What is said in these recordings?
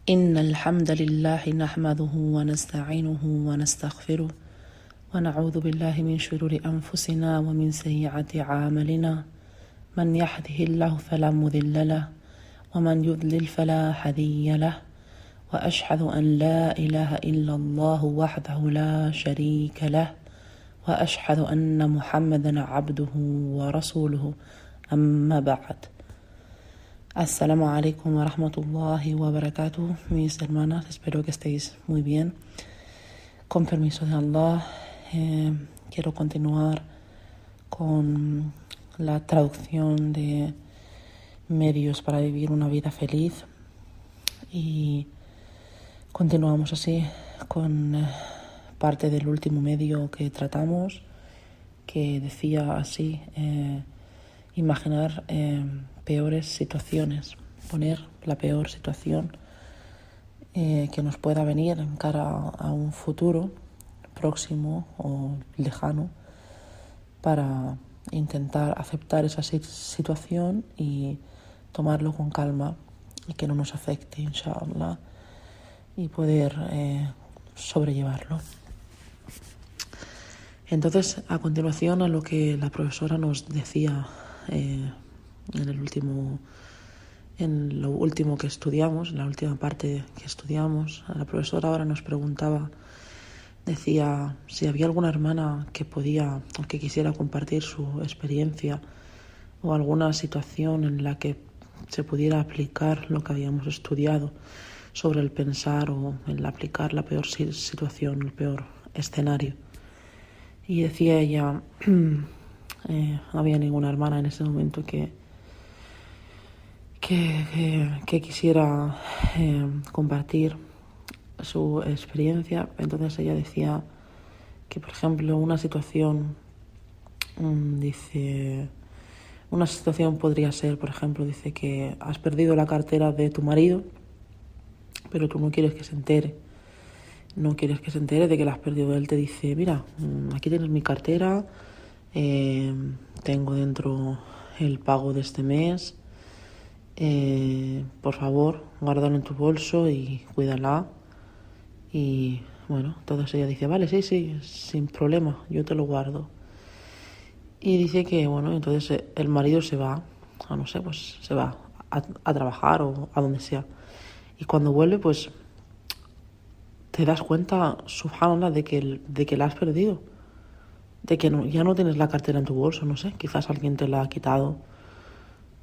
إن الحمد لله نحمده ونستعينه ونستغفره ونعوذ بالله من شرور أنفسنا ومن سيئات أعمالنا من يهده الله فلا مضل له ومن يضلل فلا هادي له وأشهد أن لا إله إلا الله وحده لا شريك له وأشهد أن محمدا عبده ورسوله أما بعد. Assalamu alaikum wa rahmatullahi wa barakatuh, mis hermanas, espero que estéis muy bien. Con permiso de Allah, quiero continuar con la traducción de medios para vivir una vida feliz y continuamos así con parte del último medio que tratamos, que decía así, imaginar peores situaciones, poner la peor situación que nos pueda venir en cara a un futuro próximo o lejano, para intentar aceptar esa situación y tomarlo con calma y que no nos afecte, inshallah, y poder sobrellevarlo. Entonces, a continuación, a lo que la profesora nos decía en lo último que estudiamos, en la última parte que estudiamos, la profesora ahora nos preguntaba, decía si había alguna hermana que podía o que quisiera compartir su experiencia o alguna situación en la que se pudiera aplicar lo que habíamos estudiado sobre el pensar o el aplicar la peor situación, el peor escenario. Y decía ella, no había ninguna hermana en ese momento que quisiera compartir su experiencia. Entonces ella decía que, por ejemplo, una situación podría ser, por ejemplo, dice que has perdido la cartera de tu marido, pero tú no quieres que se entere. No quieres que se entere de que la has perdido. Él te dice, mira, aquí tienes mi cartera, tengo dentro el pago de este mes, por favor, guárdalo en tu bolso y cuídala. Y bueno, entonces ella dice, vale, sí, sin problema, yo te lo guardo. Y dice que, bueno, entonces el marido se va, no sé, pues se va a trabajar o a donde sea. Y cuando vuelve, pues te das cuenta, subhanallah, de que la has perdido. De que ya no tienes la cartera en tu bolso, no sé, quizás alguien te la ha quitado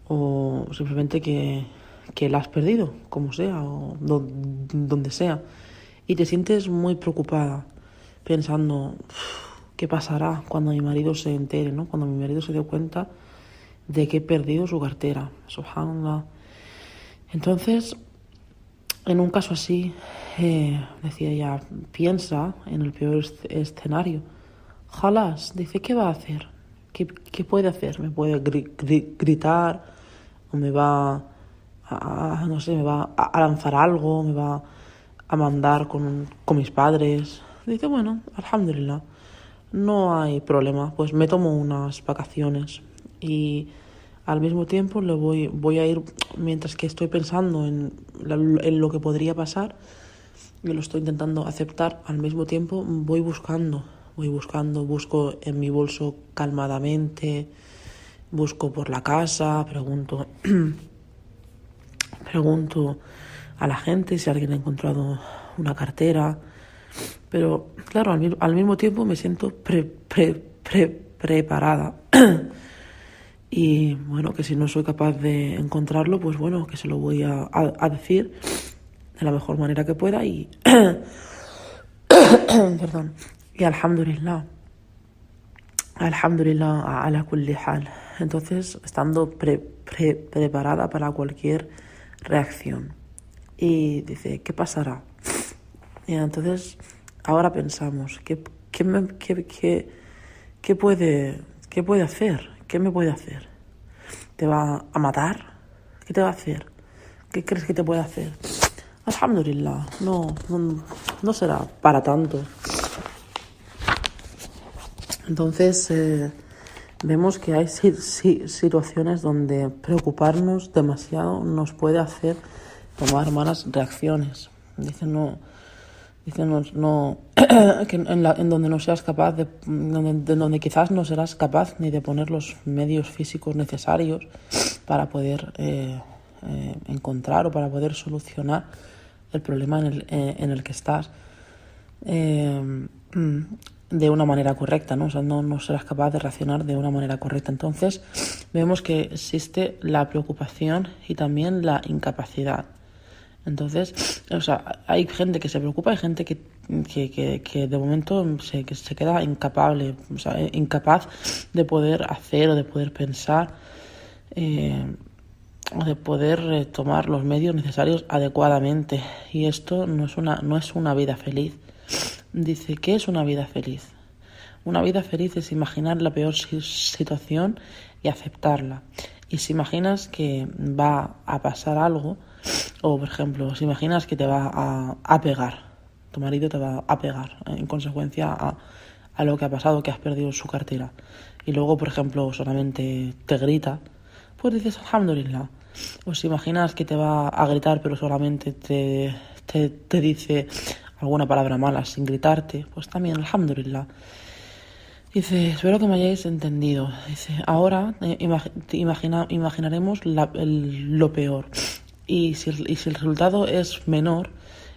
o simplemente que la has perdido, como sea, o donde sea. Y te sientes muy preocupada, pensando, ¿qué pasará cuando mi marido se entere, ¿no? Cuando mi marido se dé cuenta de que he perdido su cartera, subhanallah. Entonces, en un caso así, decía ella, piensa en el peor escenario. Jalas, dice, ¿qué va a hacer? ¿Qué puede hacer? ¿Me puede gritar? ¿O me va me va a lanzar algo? ¿Me va a mandar con mis padres? Dice, bueno, alhamdulillah, no hay problema, pues me tomo unas vacaciones y al mismo tiempo voy a ir, mientras que estoy pensando en lo que podría pasar, yo lo estoy intentando aceptar, al mismo tiempo busco en mi bolso calmadamente, busco por la casa, pregunto a la gente si alguien ha encontrado una cartera, pero claro, al mismo tiempo me siento preparada. Y bueno, que si no soy capaz de encontrarlo, pues bueno, que se lo voy a decir de la mejor manera que pueda y perdón. Y alhamdulillah ala kulli hal. Entonces, estando preparada para cualquier reacción. Y dice, ¿qué pasará? Y entonces, ahora pensamos, ¿qué puede hacer? ¿Qué me puede hacer? ¿Te va a matar? ¿Qué te va a hacer? ¿Qué crees que te puede hacer? Alhamdulillah, no será para tanto. Entonces, vemos que hay situaciones donde preocuparnos demasiado nos puede hacer tomar malas reacciones. Dice no que en donde no seas capaz donde quizás no serás capaz ni de poner los medios físicos necesarios para poder encontrar o para poder solucionar el problema en el que estás de una manera correcta, ¿no? O sea, no serás capaz de reaccionar de una manera correcta. Entonces, vemos que existe la preocupación y también la incapacidad. Entonces, o sea, hay gente que se preocupa, hay gente que de momento se queda incapaz de poder hacer o de poder pensar o de poder tomar los medios necesarios adecuadamente. Y esto no es una vida feliz. Dice, ¿qué es una vida feliz? Una vida feliz es imaginar la peor situación y aceptarla. Y si imaginas que va a pasar algo, o por ejemplo, si imaginas que te va a pegar, tu marido te va a pegar en consecuencia a lo que ha pasado, que has perdido su cartera, y luego, por ejemplo, solamente te grita, pues dices alhamdulillah. O si imaginas que te va a gritar pero solamente te dice alguna palabra mala sin gritarte, pues también alhamdulillah. Dice, espero que me hayáis entendido. Dice, ahora imaginaremos lo peor. Y si el resultado es menor,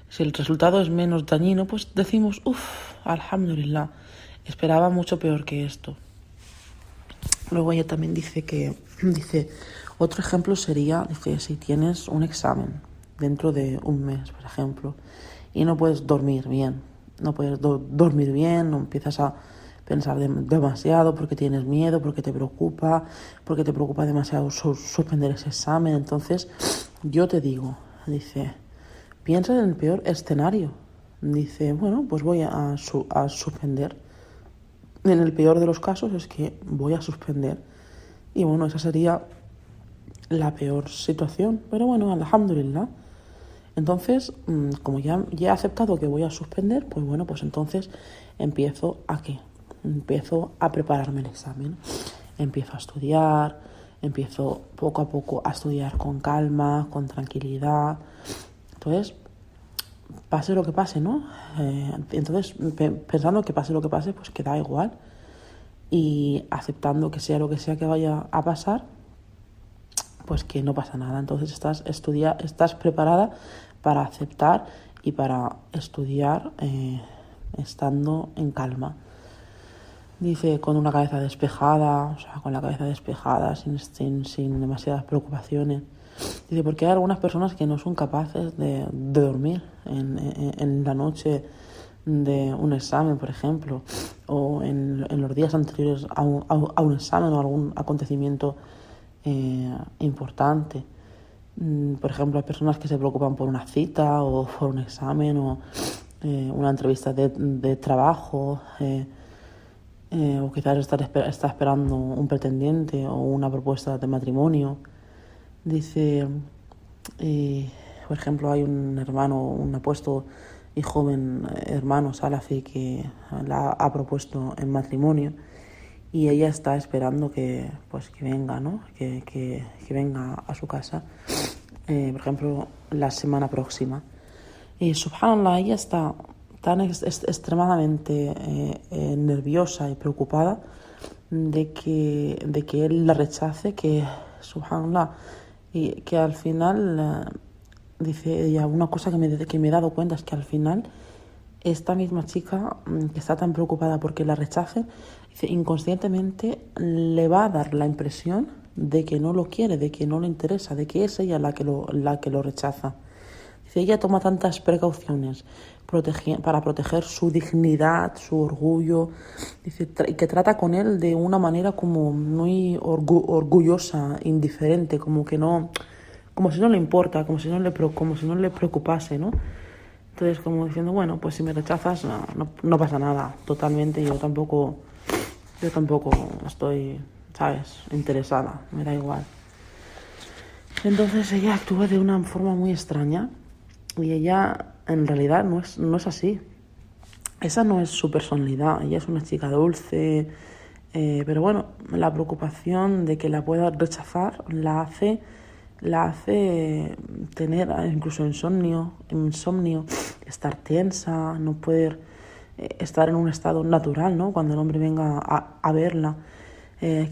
si el resultado es menos dañino, pues decimos, alhamdulillah, esperaba mucho peor que esto. Luego ella también dice, otro ejemplo sería, si tienes un examen dentro de un mes, por ejemplo, y no puedes dormir bien, no empiezas a pensar demasiado porque tienes miedo, porque te preocupa demasiado suspender ese examen. Entonces, yo te digo, piensa en el peor escenario. Bueno, pues voy a suspender. En el peor de los casos es que voy a suspender. Y bueno, esa sería la peor situación. Pero bueno, alhamdulillah. Entonces, como ya he aceptado que voy a suspender, pues bueno, pues entonces empiezo a prepararme el examen. Empiezo a estudiar, empiezo poco a poco a estudiar con calma, con tranquilidad. Entonces, pase lo que pase, ¿no? Entonces, pensando que pase lo que pase, pues que da igual. Y aceptando que sea lo que sea que vaya a pasar, pues que no pasa nada. Entonces estás preparada para aceptar y para estudiar estando en calma. Dice, con una cabeza despejada, sin demasiadas preocupaciones. Dice, porque hay algunas personas que no son capaces de dormir en la noche de un examen, por ejemplo, o en los días anteriores a un examen o algún acontecimiento importante. Por ejemplo, hay personas que se preocupan por una cita o por un examen o una entrevista de trabajo, o quizás está esperando un pretendiente o una propuesta de matrimonio. Dice, por ejemplo, hay un apuesto y joven hermano salafi que la ha propuesto en matrimonio y ella está esperando que venga, ¿no? Que venga a su casa, por ejemplo, la semana próxima. Y subhanallah, ella está tan extremadamente nerviosa y preocupada de que él la rechace, que subhanallah, y que al final, dice ella, una cosa que me he dado cuenta es que al final esta misma chica que está tan preocupada porque la rechace, dice, inconscientemente le va a dar la impresión de que no lo quiere, de que no le interesa, de que es ella la que lo rechaza. Dice, ella toma tantas precauciones para proteger su dignidad, su orgullo, dice, y que trata con él de una manera como muy orgullosa, indiferente, como si no le importa, como si no le preocupase, ¿no? Entonces, como diciendo, bueno, pues si me rechazas, no pasa nada, totalmente, yo tampoco estoy, ¿sabes?, interesada, me da igual. Entonces ella actúa de una forma muy extraña y ella en realidad no es así. Esa no es su personalidad, ella es una chica dulce, pero bueno, la preocupación de que la pueda rechazar la hace la hace tener incluso insomnio, estar tensa, no poder estar en un estado natural, ¿no? Cuando el hombre venga a verla.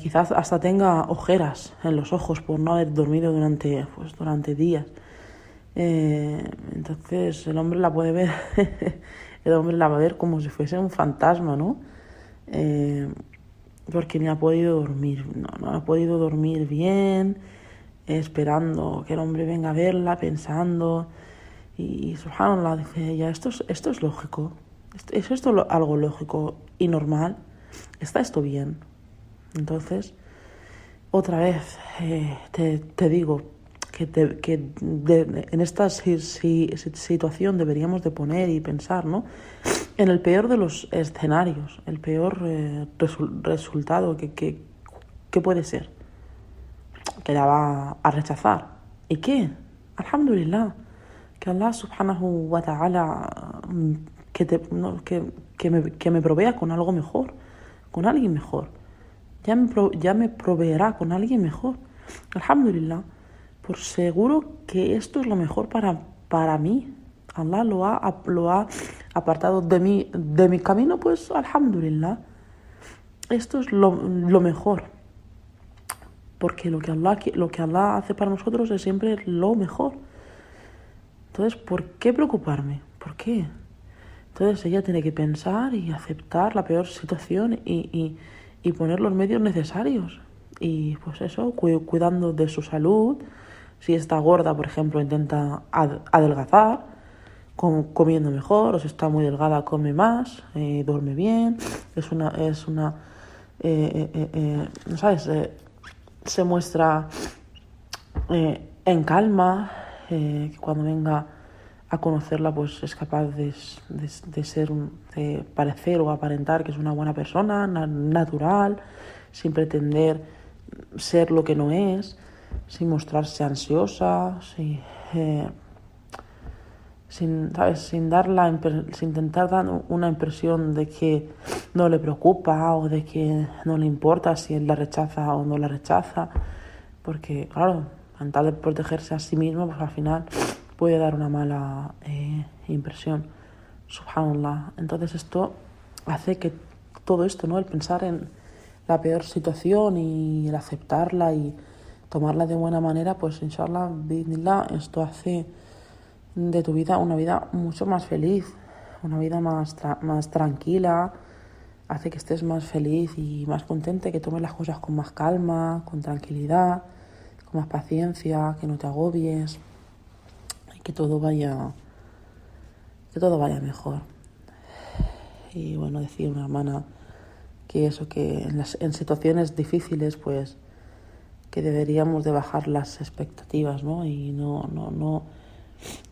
Quizás hasta tenga ojeras en los ojos por no haber dormido durante días. Entonces el hombre la puede ver, el hombre la va a ver como si fuese un fantasma, ¿no? Porque ni ha podido dormir, no ha podido dormir bien, esperando que el hombre venga a verla, pensando. Y subhanallah, dice ella, esto es lógico, ¿es esto algo lógico y normal? ¿Está esto bien? Entonces, otra vez te digo que en esta situación deberíamos de poner y pensar, ¿no? En el peor de los escenarios, el peor resultado que puede ser, que la va a rechazar. ¿Y qué? Alhamdulillah, que Allah subhanahu wa ta'ala que me provea con algo mejor, con alguien mejor. Ya me proveerá con alguien mejor. Alhamdulillah. Por seguro que esto es lo mejor para mí. Allah lo ha apartado de mi camino, pues alhamdulillah. Esto es lo mejor. Porque lo que Allah hace para nosotros es siempre lo mejor. Entonces, ¿por qué preocuparme? ¿Por qué? Entonces ella tiene que pensar y aceptar la peor situación y poner los medios necesarios. Y pues eso, cuidando de su salud. Si está gorda, por ejemplo, intenta adelgazar, comiendo mejor. O si está muy delgada, come más, duerme bien. ¿Sabes? Se muestra en calma, que cuando venga a conocerla, pues es capaz de parecer o aparentar que es una buena persona, natural, sin pretender ser lo que no es, sin mostrarse ansiosa, sin intentar dar una impresión de que no le preocupa o de que no le importa si él la rechaza o no la rechaza, porque claro, con tal de protegerse a sí mismo, pues al final puede dar una mala impresión. Subhanallah. Entonces esto hace que todo esto, ¿no? El pensar en la peor situación y el aceptarla y tomarla de buena manera, pues inshallah, bismillah, esto hace de tu vida una vida mucho más feliz, una vida más tranquila, hace que estés más feliz y más contente, que tomes las cosas con más calma, con tranquilidad, con más paciencia, que no te agobies y que todo vaya mejor. Y bueno, decía una hermana que en situaciones difíciles, pues que deberíamos de bajar las expectativas, ¿no? Y no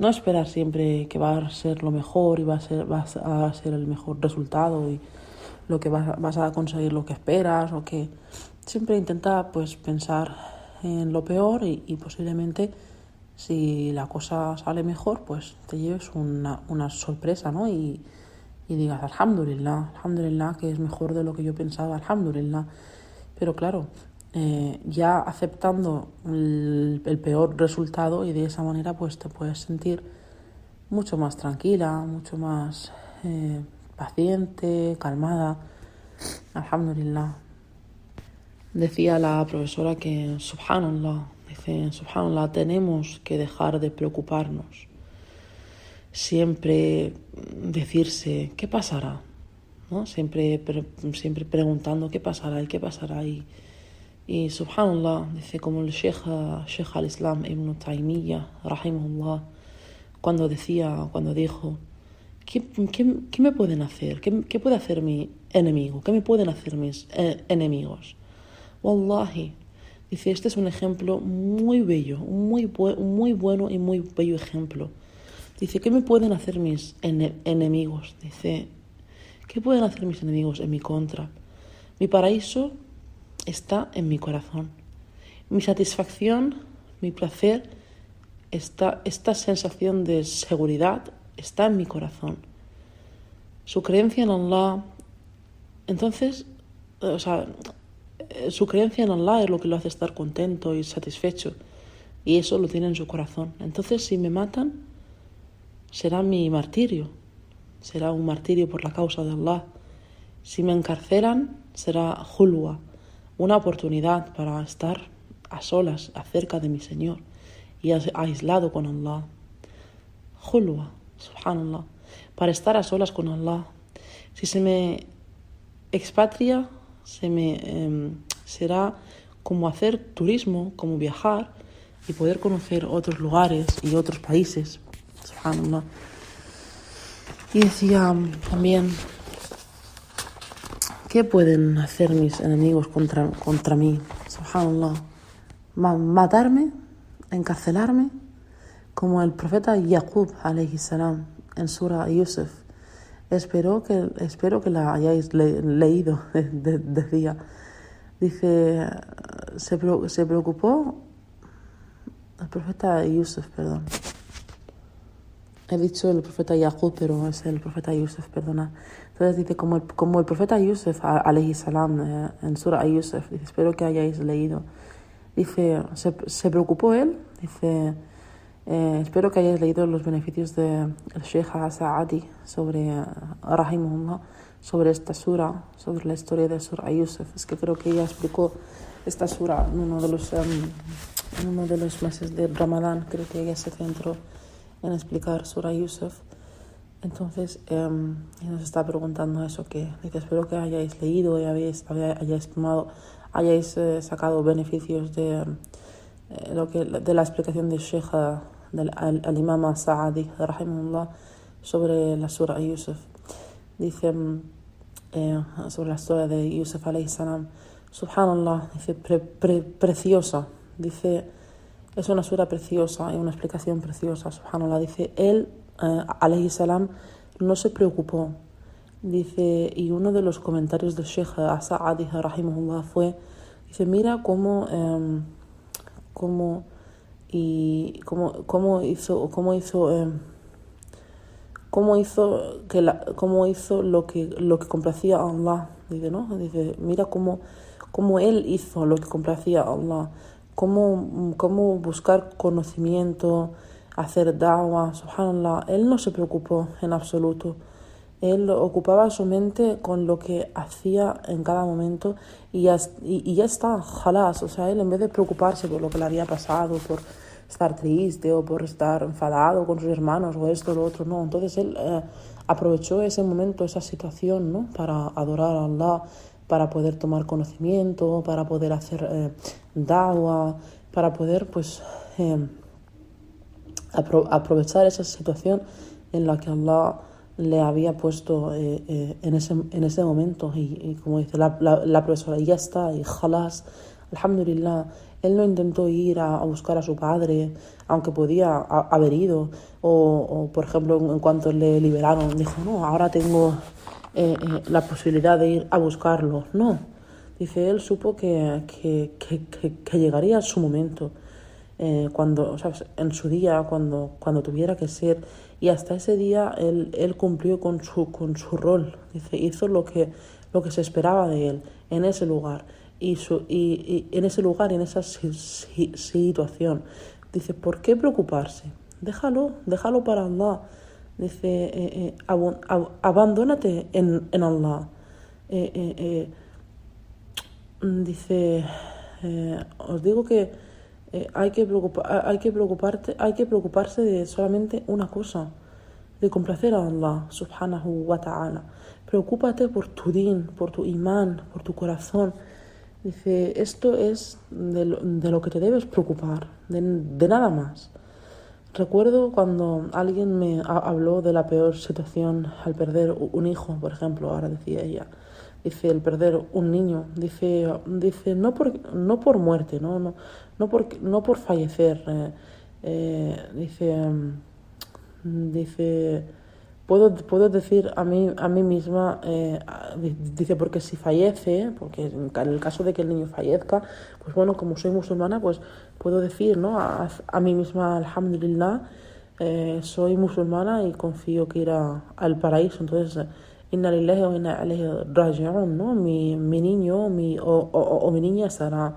esperar siempre que va a ser lo mejor y vas a ser el mejor resultado y lo que vas a conseguir lo que esperas, o que siempre intenta pues pensar en lo peor y posiblemente si la cosa sale mejor, pues te lleves una sorpresa, ¿no? Y digas alhamdulillah, que es mejor de lo que yo pensaba, alhamdulillah. Pero claro, ya aceptando el peor resultado, y de esa manera pues te puedes sentir mucho más tranquila, mucho más paciente, calmada. Alhamdulillah. Decía la profesora que subhanallah, tenemos que dejar de preocuparnos. Siempre decirse ¿qué pasará? ¿No? Siempre preguntando ¿qué pasará? Y subhanallah, dice, como el Sheikh al-Islam Ibn Taymiyyah, rahimahullah, cuando dijo, ¿qué me pueden hacer? ¿Qué puede hacer mi enemigo? ¿Qué me pueden hacer mis enemigos? Wallahi, dice, este es un ejemplo muy bello, muy bueno y muy bello ejemplo. Dice, ¿qué me pueden hacer mis enemigos? Dice, ¿qué pueden hacer mis enemigos en mi contra? Mi paraíso está en mi corazón. Mi satisfacción, mi placer, esta sensación de seguridad está en mi corazón. Su creencia en Allah, entonces, su creencia en Allah es lo que lo hace estar contento y satisfecho. y eso lo tiene en su corazón. Entonces, si me matan, será mi martirio, será un martirio por la causa de Allah. Si me encarcelan, será hulwa, una oportunidad para estar a solas, acerca de mi Señor y aislado con Allah. Hulwa, subhanallah, para estar a solas con Allah. Si se me expatria, será como hacer turismo, como viajar y poder conocer otros lugares y otros países. Subhanallah. Y decía también, ¿qué pueden hacer mis enemigos contra mí? Subhanallah. Matarme, encarcelarme, como el profeta Yaqub alayhi salam en Sura Yusuf. Espero que la hayáis leído, decía. Dice, se preocupó el profeta Yusuf, perdón. He dicho el profeta Yaqub, pero es el profeta Yusuf, perdona. Entonces dice, como el profeta Yusuf alayhi salam en Sura Yusuf, dice, espero que hayáis leído. Dice, se preocupó él, dice, espero que hayáis leído los beneficios del Sheikh Sa'adi sobre rahimahullah, sobre esta sura, sobre la historia de Sura Yusuf. Es que creo que ella explicó esta sura en uno de los meses de Ramadán. Creo que ella se centró en explicar Sura Yusuf. Entonces nos está preguntando eso, que dice, espero que hayáis leído y hayáis sacado beneficios de la explicación del Sheikh del al-Imam Sa'adi rahimahullah sobre la Sura Yusuf. Dice sobre la historia de Yusuf alayhi salam, subhanallah, dice preciosa, dice, es una sura preciosa y una explicación preciosa, subhanallah. Dice, él alayhi salam no se preocupó, dice, y uno de los comentarios del Sheikh Sa'adi rahimahullah fue, dice, mira cómo hizo lo que complacía a Allah. Dice, ¿no? Dice, mira cómo él hizo lo que complacía a Allah, cómo buscar conocimiento, hacer da'wah, subhanallah. Él no se preocupó en absoluto. Él ocupaba su mente con lo que hacía en cada momento y ya está, jalás. O sea, él en vez de preocuparse por lo que le había pasado, por estar triste o por estar enfadado con sus hermanos o esto o lo otro, no. Entonces él aprovechó ese momento, esa situación, ¿no?, para adorar a Allah, para poder tomar conocimiento, para poder hacer da'wah, para poder pues aprovechar esa situación en la que Allah le había puesto en ese momento. Y como dice la profesora, ya está, y jalás, alhamdulillah. Él no intentó ir a buscar a su padre, aunque podía haber ido, o por ejemplo, en cuanto le liberaron, dijo, no, ahora tengo la posibilidad de ir a buscarlo. No, dice, él supo que llegaría su momento, cuando, ¿sabes?, en su día, cuando tuviera que ser, y hasta ese día él cumplió con su rol. Dice, hizo lo que se esperaba de él en ese lugar. Y en ese lugar, en esa situación. Dice, ¿por qué preocuparse? Déjalo para Allah. Dice, abandónate en Allah. Dice, os digo que hay que preocuparse de solamente una cosa, de complacer a Allah subhanahu wa ta'ala. Preocúpate por tu din, por tu imán, por tu corazón. Dice, esto es de lo que te debes preocupar, de nada más. Recuerdo cuando alguien me habló de la peor situación al perder un hijo, por ejemplo, ahora decía ella. Dice, el perder un niño. Dice no por muerte, no por fallecer. Dice, puedo decir a mí misma, dice, porque si fallece, porque en el caso de que el niño fallezca, pues bueno, como soy musulmana, pues puedo decir, ¿no?, a mí misma, alhamdulillah, soy musulmana y confío que irá al paraíso. Entonces, inna lillahi wa inna ilayhi raji'un, ¿no? Mi niño o mi niña estará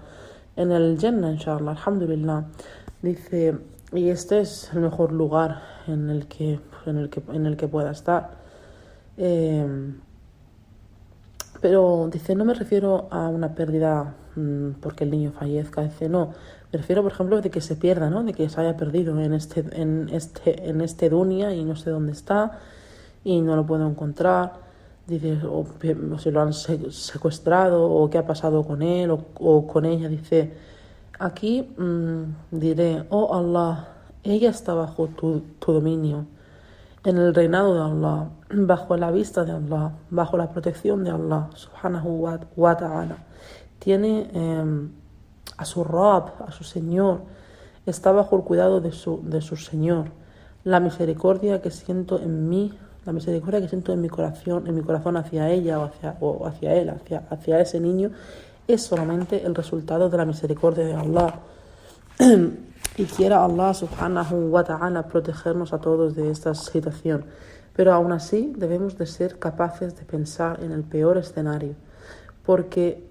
en el Jannah, inshallah, alhamdulillah. Dice, y este es el mejor lugar en el que pueda estar. Pero dice, no me refiero a una pérdida porque el niño fallezca. Dice, no, me refiero, por ejemplo, de que se pierda, ¿no? De que se haya perdido en este dunia y no sé dónde está y no lo puedo encontrar. Dice, o si lo han secuestrado o qué ha pasado con él o con ella. Dice, aquí diré, oh Allah, ella está bajo tu dominio, en el reinado de Allah, bajo la vista de Allah, bajo la protección de Allah, subhanahu wa ta'ala. Tiene a su Rabb, a su Señor, está bajo el cuidado de su Señor. La misericordia que siento en mí, la misericordia que siento en mi corazón hacia ella o hacia él, hacia ese niño, es solamente el resultado de la misericordia de Allah. Y quiera Allah subhanahu wa ta'ala protegernos a todos de esta situación. Pero aún así debemos de ser capaces de pensar en el peor escenario. Porque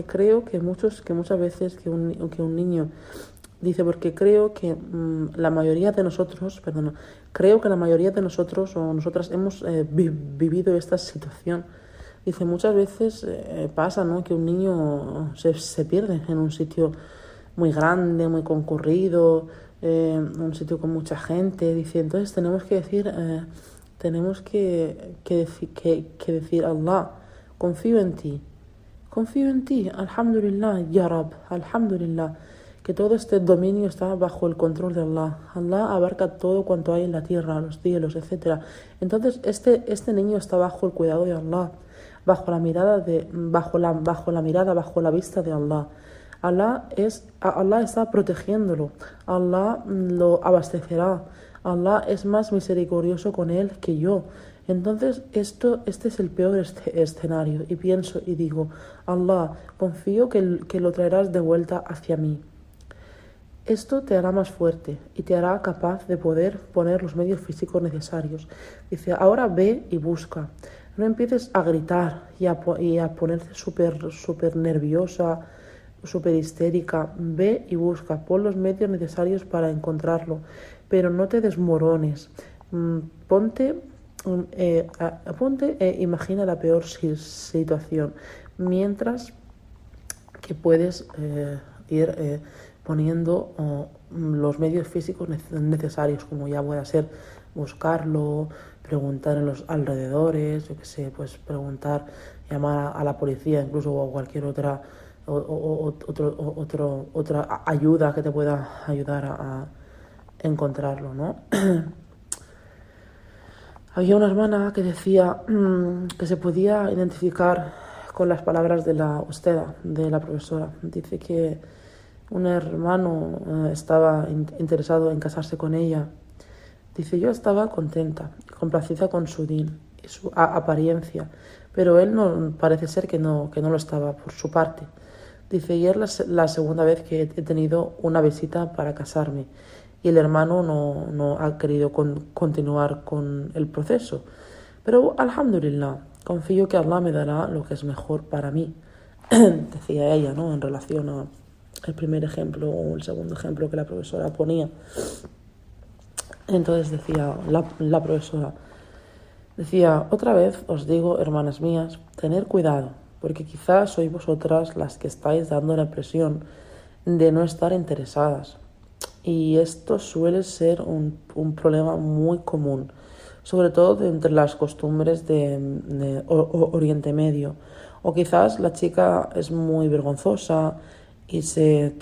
creo que muchas veces que un niño dice, porque creo que la mayoría de nosotros o nosotras hemos vivido esta situación. Dice, muchas veces pasa, ¿no?, que un niño se pierde en un sitio muy grande, muy concurrido, un sitio con mucha gente. Dice, entonces tenemos que decir, Allah, confío en ti, alhamdulillah, ya Rab, alhamdulillah, que todo este dominio está bajo el control de Allah. Allah abarca todo cuanto hay en la tierra, los cielos, etc. Entonces este niño está bajo el cuidado de Allah, bajo la vista de Allah. Allah está protegiéndolo. Allah lo abastecerá. Allah es más misericordioso con él que yo. Entonces este es el peor escenario. Y pienso y digo, Allah, confío que lo traerás de vuelta hacia mí. Esto te hará más fuerte y te hará capaz de poder poner los medios físicos necesarios. Dice, ahora ve y busca. No empieces a gritar y a ponerte súper nerviosa, súper histérica. Ve y busca, pon los medios necesarios para encontrarlo, pero no te desmorones. Ponte imagina la peor situación, mientras que puedes ir poniendo los medios físicos necesarios, como ya pueda ser buscarlo, preguntar en los alrededores, yo qué sé, pues preguntar, llamar a la policía incluso, o a cualquier otra ayuda que te pueda ayudar a encontrarlo, ¿no? Había una hermana que decía que se podía identificar con las palabras de la usteda, de la profesora. Dice que un hermano estaba interesado en casarse con ella. Dice, yo estaba contenta, complacida con su din y su apariencia, pero él no parece ser que no lo estaba por su parte. Dice, y es la segunda vez que he tenido una visita para casarme y el hermano no ha querido continuar con el proceso. Pero, alhamdulillah, confío que Allah me dará lo que es mejor para mí, decía ella, ¿no?, en relación al primer ejemplo o el segundo ejemplo que la profesora ponía. Entonces decía la profesora, decía, otra vez os digo, hermanas mías, tener cuidado, porque quizás sois vosotras las que estáis dando la impresión de no estar interesadas. Y esto suele ser un problema muy común, sobre todo entre las costumbres de Oriente Medio. O quizás la chica es muy vergonzosa y se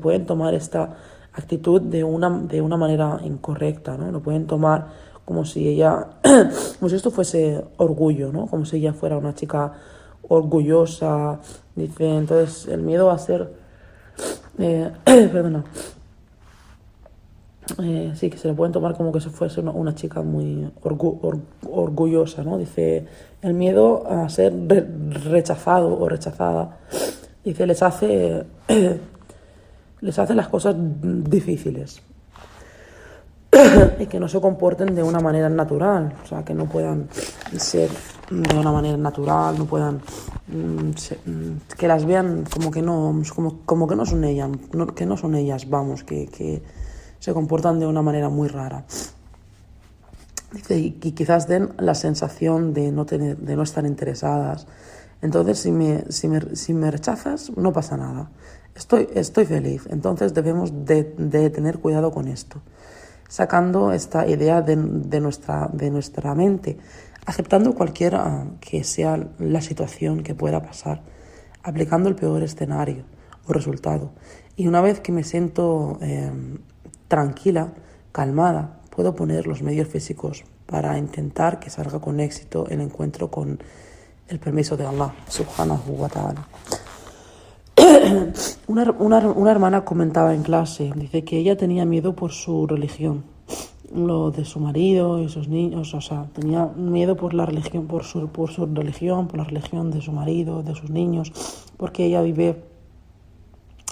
pueden tomar esta actitud de una manera incorrecta, ¿no? Lo pueden tomar como si esto fuese orgullo, ¿no? Como si ella fuera una chica orgullosa. Dice, entonces el miedo a ser sí, que se le pueden tomar como que si fuese una chica muy orgullosa, ¿no? Dice, el miedo a ser rechazado o rechazada, dice, les hace las cosas difíciles y que no se comporten de una manera natural, o sea, que no puedan ser de una manera natural, no puedan que las vean como que no son ellas, que no son ellas, vamos, que se comportan de una manera muy rara. Dice, y quizás den la sensación de no estar interesadas. Entonces, si me rechazas, no pasa nada. Estoy feliz. Entonces debemos de tener cuidado con esto, sacando esta idea de nuestra mente, aceptando cualquiera que sea la situación que pueda pasar, aplicando el peor escenario o resultado. Y una vez que me siento tranquila, calmada, puedo poner los medios físicos para intentar que salga con éxito el encuentro con el permiso de Allah, subhanahu wa ta'ala. Una hermana comentaba en clase, dice que ella tenía miedo por su religión, lo de su marido y sus niños, o sea, tenía miedo por la religión, por su religión, por la religión de su marido, de sus niños, porque ella vive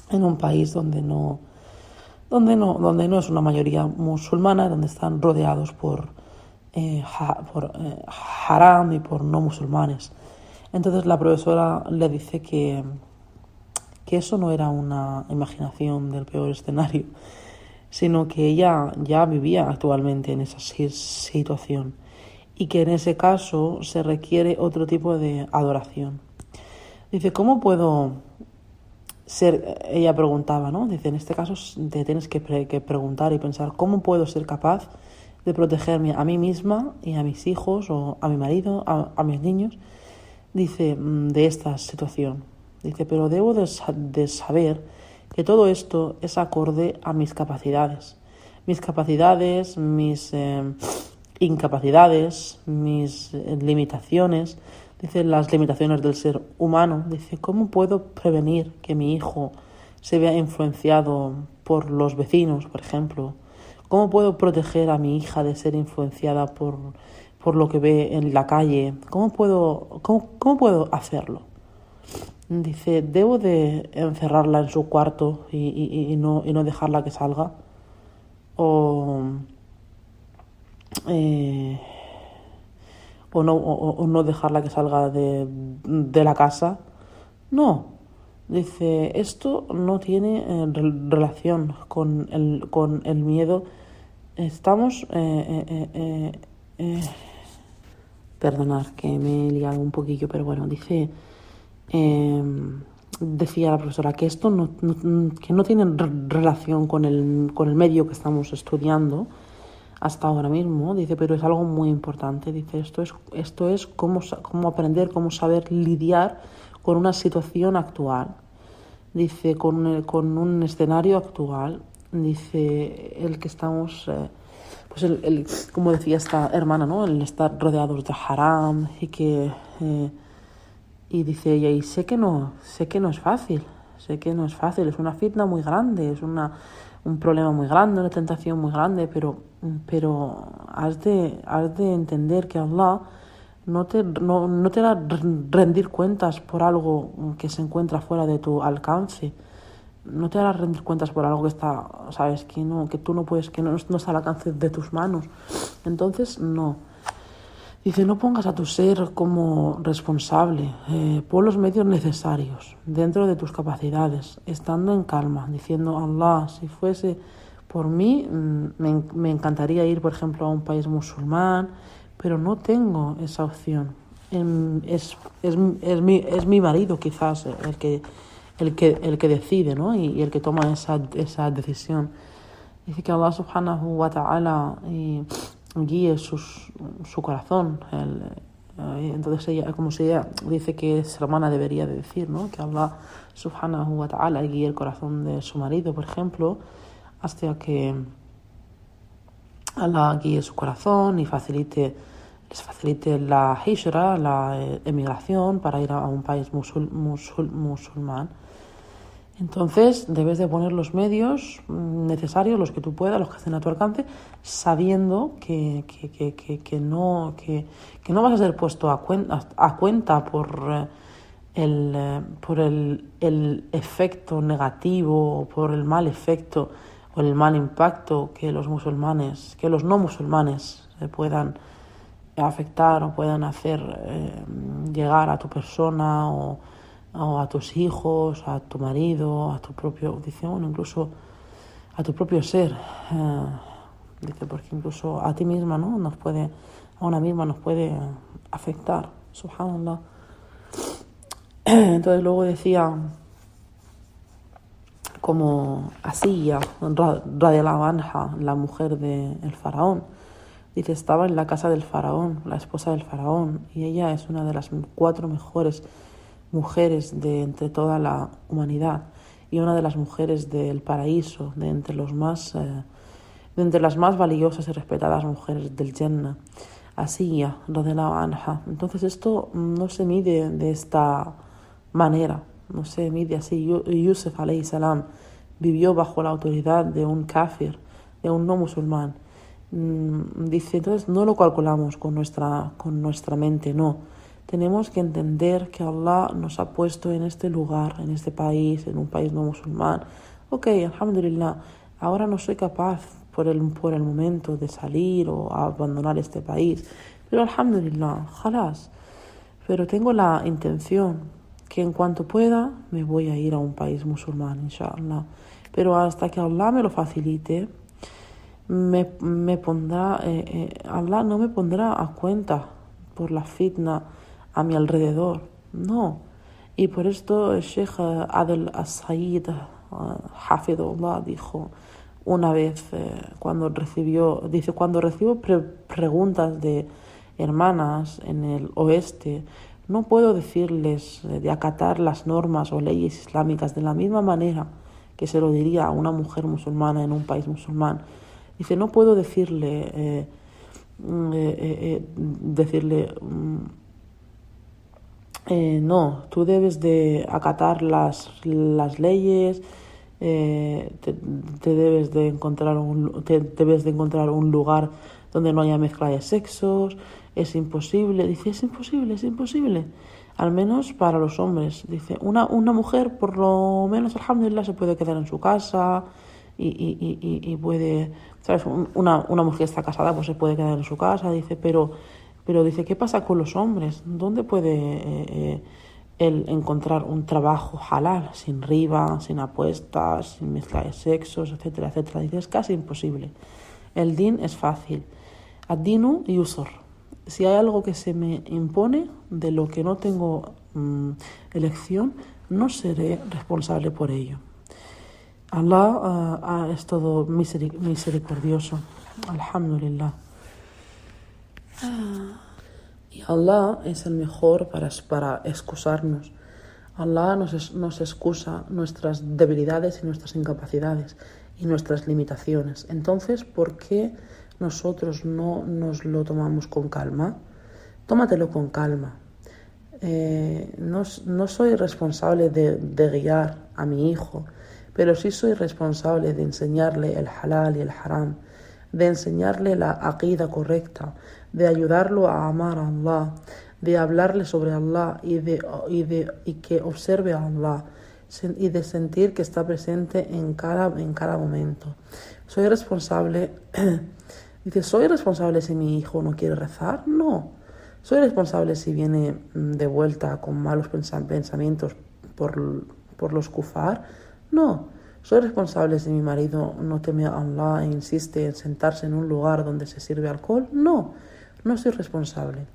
en un país donde no es una mayoría musulmana, donde están rodeados por haram y por no musulmanes. Entonces la profesora le dice que eso no era una imaginación del peor escenario, sino que ella ya vivía actualmente en esa situación y que en ese caso se requiere otro tipo de adoración. Dice, ¿cómo puedo ser? Ella preguntaba, ¿no? Dice, en este caso te tienes que preguntar y pensar, ¿cómo puedo ser capaz de protegerme a mí misma y a mis hijos o a mi marido, a mis niños? Dice, de esta situación. Dice, pero debo de saber que todo esto es acorde a mis capacidades, mis incapacidades, mis limitaciones. Dice, las limitaciones del ser humano. Dice, ¿cómo puedo prevenir que mi hijo se vea influenciado por los vecinos, por ejemplo? ¿Cómo puedo proteger a mi hija de ser influenciada por lo que ve en la calle? ¿Cómo puedo hacerlo? Dice, ¿debo de encerrarla en su cuarto y no dejarla que salga? O no dejarla que salga de la casa. No. Dice, esto no tiene relación con el miedo. Estamos... Perdonad que me he liado un poquillo, pero bueno, dice... decía la profesora que esto que no tiene relación con el medio que estamos estudiando hasta ahora mismo, dice, pero es algo muy importante. Dice, esto es cómo aprender, cómo saber lidiar con una situación actual. Dice, con un escenario actual. Dice, el que estamos, pues como decía esta hermana, ¿no? El estar rodeados de haram y que... y dice ella, y sé que no es fácil, es una fitna muy grande, es un problema muy grande, una tentación muy grande, pero has de entender que Allah no te hará rendir cuentas por algo que se encuentra fuera de tu alcance. No te hará rendir cuentas por algo que está, sabes, que tú no puedes, que no está al alcance de tus manos. Entonces, no. Dice, no pongas a tu ser como responsable, pon los medios necesarios dentro de tus capacidades, estando en calma, diciendo, Allah, si fuese por mí, me encantaría ir, por ejemplo, a un país musulmán, pero no tengo esa opción. Es mi marido quizás el que decide, ¿no? Y el que toma esa decisión. Dice que Allah subhanahu wa ta'ala guíe su corazón. Entonces ella, como si ella dice que esa hermana debería de decir, ¿no? Que Allah subhanahu wa ta'ala guíe el corazón de su marido, por ejemplo, hasta que Allah guíe su corazón y les facilite la hijra, la emigración para ir a un país musulmán. Entonces debes de poner los medios necesarios, los que tú puedas, los que estén a tu alcance, sabiendo que no vas a ser puesto a cuenta por el efecto negativo o por el mal efecto o el mal impacto que los no musulmanes puedan afectar o puedan hacer llegar a tu persona o a tus hijos, a tu marido, a tu propio, dice, bueno, incluso a tu propio ser. Dice, porque incluso a ti misma, ¿no? A una misma nos puede afectar, subhanallah. Entonces luego decía, como Asía, radiallahu anha, la mujer del faraón, dice, estaba en la casa del faraón, la esposa del faraón, y ella es una de las 4 mejores mujeres de entre toda la humanidad y una de las mujeres del paraíso, de entre las más valiosas y respetadas mujeres del Jannah, Asía, radiallahu anha. Entonces esto no se mide de esta manera, no se mide así. Yusuf alayhi salam vivió bajo la autoridad de un kafir, de un no musulmán. Dice, entonces no lo calculamos con nuestra mente, no. Tenemos que entender que Allah nos ha puesto en este lugar, en este país, en un país no musulmán. Ok, alhamdulillah, ahora no soy capaz por el momento de salir o abandonar este país, pero alhamdulillah, khalas. Pero tengo la intención que en cuanto pueda me voy a ir a un país musulmán, inshallah. Pero hasta que Allah me lo facilite, Allah no me pondrá a cuenta por la fitna a mi alrededor, no. Y por esto el Sheikh Adel As-Said Hafidullah dijo una vez cuando recibo preguntas de hermanas en el oeste, no puedo decirles de acatar las normas o leyes islámicas de la misma manera que se lo diría a una mujer musulmana en un país musulmán. Dice, no puedo decirle no, tú debes de acatar las leyes, debes de encontrar un lugar donde no haya mezcla de sexos, es imposible. Dice, es imposible, al menos para los hombres. Dice, una mujer por lo menos, alhamdulillah, se puede quedar en su casa y puede, ¿sabes? Una mujer que está casada pues se puede quedar en su casa, dice, pero dice, ¿qué pasa con los hombres? ¿Dónde puede él encontrar un trabajo halal, sin riba, sin apuestas, sin mezcla de sexos, etcétera, etcétera? Dice, es casi imposible. El din es fácil. Ad-dinu yusr. Si hay algo que se me impone, de lo que no tengo elección, no seré responsable por ello. Allah es todo misericordioso. Alhamdulillah. Y Allah es el mejor para excusarnos. Allah nos excusa nuestras debilidades y nuestras incapacidades y nuestras limitaciones. Entonces, ¿por qué nosotros no nos lo tomamos con calma? Tómatelo con calma. No soy responsable de guiar a mi hijo, pero sí soy responsable de enseñarle el halal y el haram, de enseñarle la aqida correcta, de ayudarlo a amar a Allah, de hablarle sobre Allah y que observe a Allah y de sentir que está presente en cada momento. Soy responsable. Dice, ¿soy responsable si mi hijo no quiere rezar? No. ¿Soy responsable si viene de vuelta con malos pensamientos por los kufar? No. ¿Soy responsable si mi marido no teme a Allah e insiste en sentarse en un lugar donde se sirve alcohol? No. No soy responsable.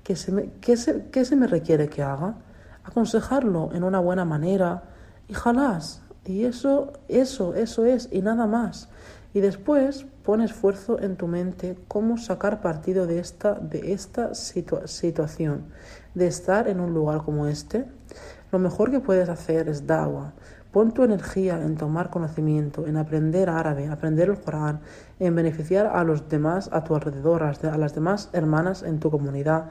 ¿Qué se me requiere que haga? Aconsejarlo en una buena manera y jalás. Y eso es, y nada más. Y después pon esfuerzo en tu mente cómo sacar partido de esta situación, de estar en un lugar como este. Lo mejor que puedes hacer es da'wah. Pon tu energía en tomar conocimiento, en aprender árabe, aprender el Corán, en beneficiar a los demás a tu alrededor, a las demás hermanas en tu comunidad.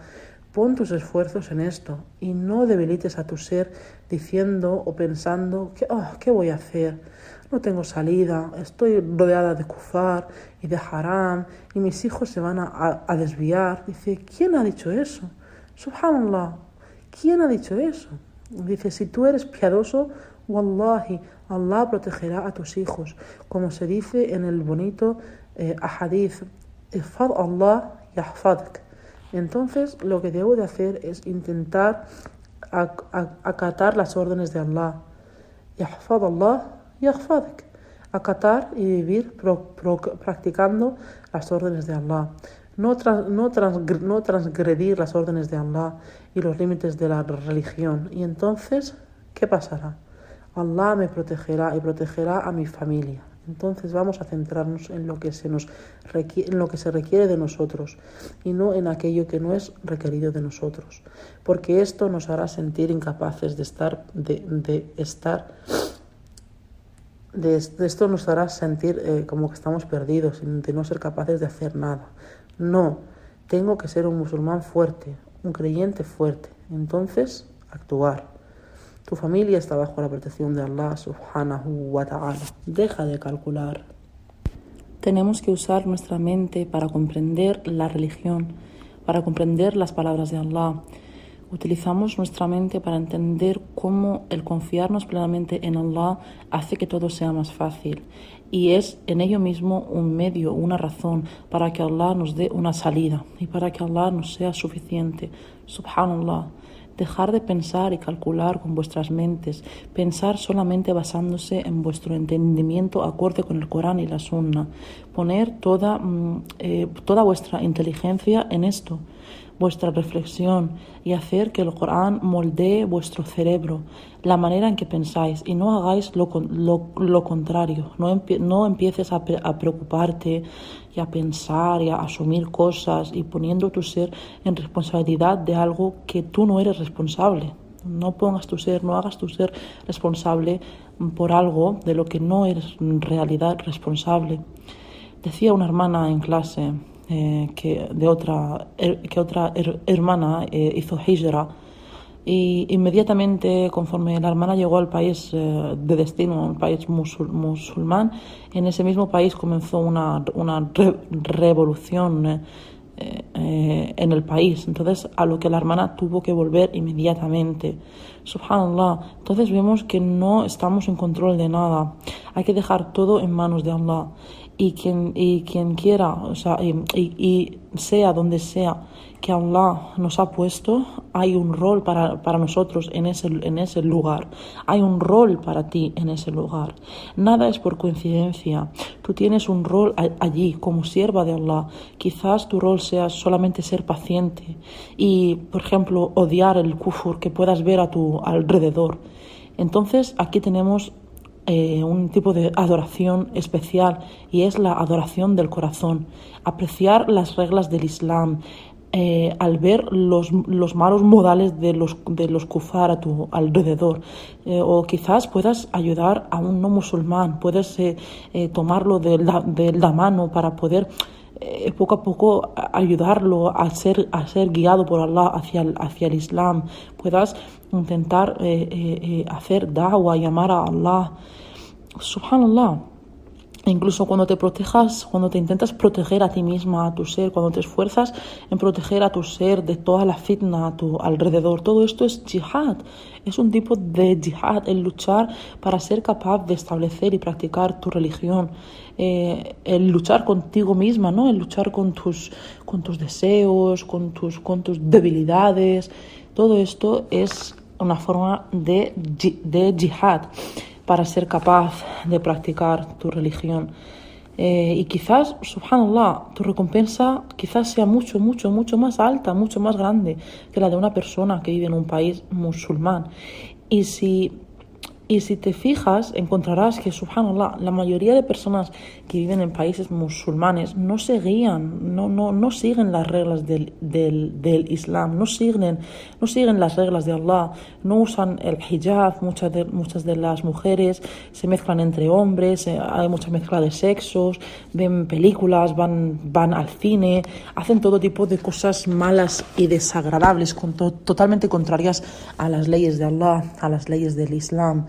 Pon tus esfuerzos en esto y no debilites a tu ser diciendo o pensando que, ¿qué voy a hacer? No tengo salida, estoy rodeada de kufar y de haram y mis hijos se van a desviar. Dice, ¿quién ha dicho eso? Subhanallah, ¿quién ha dicho eso? Dice, si tú eres piadoso, wallahi, Allah protegerá a tus hijos. Como se dice en el bonito hadith, Ifad Allah yahfadak. Entonces, lo que debo de hacer es intentar acatar las órdenes de Allah. Yahfad Allah, yahfadak. Acatar y vivir practicando las órdenes de Allah. No transgredir las órdenes de Allah y los límites de la religión. Y entonces, ¿qué pasará? Allah me protegerá y protegerá a mi familia. Entonces vamos a centrarnos en lo que se requiere de nosotros y no en aquello que no es requerido de nosotros, porque esto nos hará sentir incapaces esto nos hará sentir como que estamos perdidos, de no ser capaces de hacer nada. No, tengo que ser un musulmán fuerte, un creyente fuerte. Entonces, actuar. Tu familia está bajo la protección de Allah subhanahu wa ta'ala. Deja de calcular. Tenemos que usar nuestra mente para comprender la religión, para comprender las palabras de Allah. Utilizamos nuestra mente para entender cómo el confiarnos plenamente en Allah hace que todo sea más fácil. Y es en ello mismo un medio, una razón para que Allah nos dé una salida y para que Allah nos sea suficiente. Subhanallah. Dejar de pensar y calcular con vuestras mentes, pensar solamente basándose en vuestro entendimiento acorde con el Corán y la Sunna, poner toda vuestra inteligencia en esto, vuestra reflexión, y hacer que el Corán moldee vuestro cerebro, la manera en que pensáis, y no hagáis lo contrario. No empieces a preocuparte y a pensar y a asumir cosas y poniendo tu ser en responsabilidad de algo que tú no eres responsable. No hagas tu ser responsable por algo de lo que no eres en realidad responsable. Decía una hermana en clase que otra hermana hizo hijra, y inmediatamente, conforme la hermana llegó al país de destino, un país musulmán, en ese mismo país comenzó una revolución en el país. Entonces, a lo que la hermana tuvo que volver inmediatamente. Subhanallah. Entonces vemos que no estamos en control de nada. Hay que dejar todo en manos de Allah. Y quien quiera, o sea, y sea donde sea que Allah nos ha puesto, hay un rol para nosotros en ese lugar. Hay un rol para ti en ese lugar. Nada es por coincidencia. Tú tienes un rol allí como sierva de Allah. Quizás tu rol sea solamente ser paciente y, por ejemplo, odiar el kufur que puedas ver a tu alrededor. Entonces, aquí tenemos un tipo de adoración especial, y es la adoración del corazón. Apreciar las reglas del Islam al ver los malos modales de los kufar a tu alrededor, o quizás puedas ayudar a un no musulmán, puedes tomarlo de la mano para poder poco a poco ayudarlo a ser guiado por Allah hacia el Islam. Puedas intentar hacer da'wah, llamar a Allah. Subhanallah. Incluso cuando te intentas proteger a ti misma, a tu ser, cuando te esfuerzas en proteger a tu ser de toda la fitna a tu alrededor, todo esto es jihad. Es un tipo de jihad, el luchar para ser capaz de establecer y practicar tu religión, el luchar contigo misma, ¿no? El luchar con tus deseos, con tus debilidades. Todo esto es una forma de jihad, para ser capaz de practicar tu religión. Y quizás, subhanallah, tu recompensa quizás sea mucho más alta, mucho más grande que la de una persona que vive en un país musulmán. Y si te fijas, encontrarás que, subhanallah, la mayoría de personas que viven en países musulmanes no se guían, no siguen las reglas del Islam, no siguen las reglas de Allah, no usan el hijab. Muchas de las mujeres se mezclan entre hombres, hay mucha mezcla de sexos, ven películas, van al cine, hacen todo tipo de cosas malas y desagradables, totalmente contrarias a las leyes de Allah, a las leyes del Islam.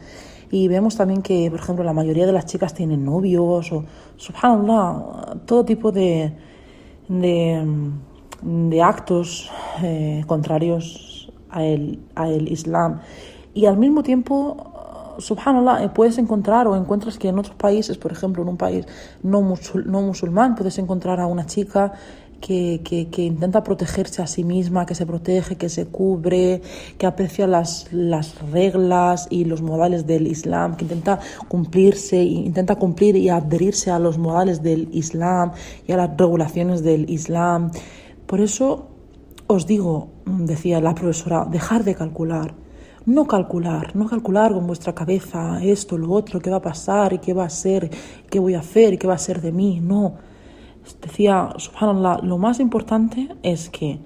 Y vemos también que, por ejemplo, la mayoría de las chicas tienen novios, o, subhanallah, todo tipo de actos contrarios a el Islam. Y al mismo tiempo, subhanallah, puedes encontrar o encuentras que en otros países, por ejemplo, en un país no musulmán, puedes encontrar a una chica que intenta protegerse a sí misma, que se protege, que se cubre, que aprecia las reglas y los modales del Islam, que intenta cumplir y adherirse a los modales del Islam y a las regulaciones del Islam. Por eso os digo, decía la profesora, dejar de calcular. No calcular con vuestra cabeza esto, lo otro, qué va a pasar y qué va a ser, qué voy a hacer y qué va a ser de mí. No. Decía, subhanallah, lo más importante es que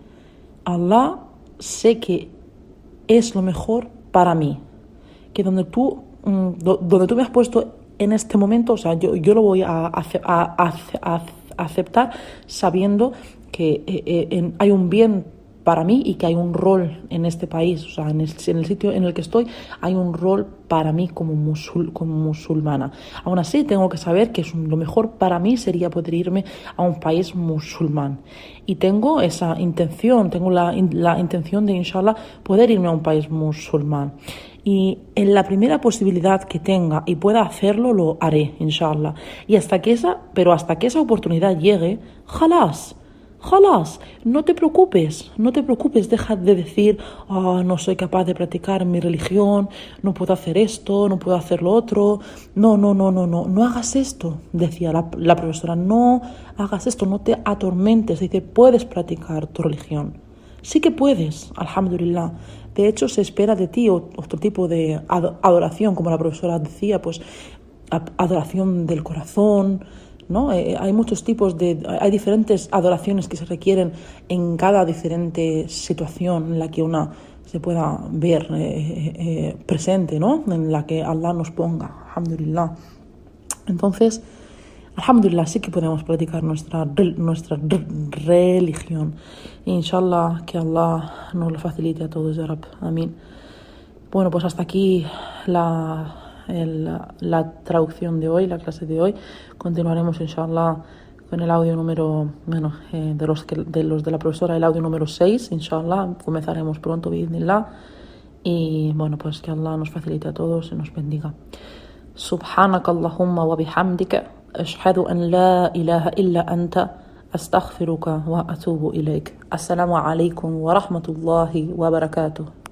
Allah sé que es lo mejor para mí. Que donde tú me has puesto en este momento, o sea, yo lo voy a aceptar sabiendo que hay un bien para mí y que hay un rol en este país, o sea, en el sitio en el que estoy, hay un rol para mí como musulmana. Aún así, tengo que saber que lo mejor para mí sería poder irme a un país musulmán. Y tengo esa intención, tengo la intención de, inshallah, poder irme a un país musulmán. Y en la primera posibilidad que tenga y pueda hacerlo, lo haré, inshallah. Y hasta que esa oportunidad llegue, ¡jalás! No te preocupes, deja de decir, no soy capaz de practicar mi religión, no puedo hacer esto, no puedo hacer lo otro. No hagas esto, decía la profesora, no hagas esto, no te atormentes, dice, puedes practicar tu religión. Sí que puedes, alhamdulillah. De hecho, se espera de ti otro tipo de adoración, como la profesora decía, pues adoración del corazón, ¿no? Hay muchos tipos hay diferentes adoraciones que se requieren en cada diferente situación en la que una se pueda ver presente, ¿no? En la que Allah nos ponga, alhamdulillah. Entonces, alhamdulillah, sí que podemos practicar nuestra religión. Inshallah, que Allah nos lo facilite a todos, ya Rab. Amén. Bueno, pues hasta aquí la traducción de hoy, la clase de hoy. Continuaremos, inshallah, con el audio número, de los de la profesora, el audio número 6, inshallah. Comenzaremos pronto, bi'idhnillah. Y bueno, pues que Allah nos facilite a todos y nos bendiga. Subhanaka Allahumma wa bihamdika, ashhadu an la ilaha illa anta, astaghfiruka wa atubu ilayk. Assalamu alaikum wa rahmatullahi wa barakatuh.